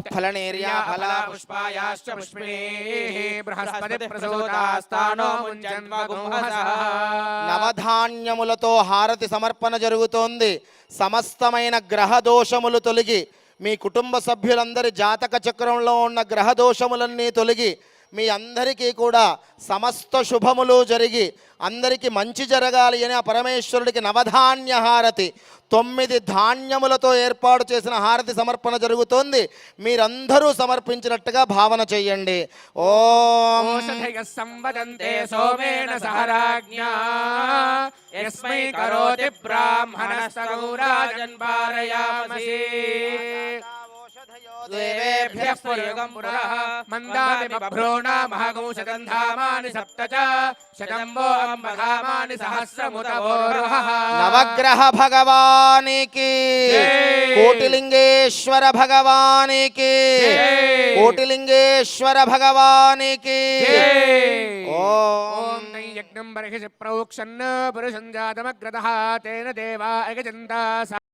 फलनेर्या फला पुष्पायाश्च पुष्पिणीः बृहस्पति प्रसूतास्तानो मुञ्चन्वगुंहसः నవధాన్యములతో హారతి సమర్పణ జరుగుతోంది. సమస్తమైన గ్రహ దోషములు తొలగి మీ కుటుంబ సభ్యులందరి జాతక చక్రంలో ఉన్న గ్రహ దోషములన్నీ తొలగి మీ అందరికీ కూడా సమస్త శుభములు జరిగి అందరికీ మంచి జరగాలి అని ఆ పరమేశ్వరుడికి నవధాన్య హారతి 9 ధాన్యములతో ఏర్పాటు చేసిన హారతి సమర్పణ జరుగుతోంది. మీరందరూ సమర్పించినట్టుగా భావన చెయ్యండి. ఓం సంవదంతే సోమేన సహరాజ్ఞా యస్మై కరోతి బ్రాహ్మణస్తగౌరాజన్ పారయామసి దేవేభ్యః పురుగం పురః మందాని బభ్రోణా మహగౌషధంధామాని సప్త చ శతంబో అంబధామాని సహస్రముతవోరః నవగ్రహ భగవానికి కోటిలింగేశ్వర భగవానికి కోటిలింగేశ్వర భగవానికి ఓం యజ్ఞం బర్హిషి ప్రోక్షన్ పురుషం జాతమగ్రతః తేన దేవా ఏకచందా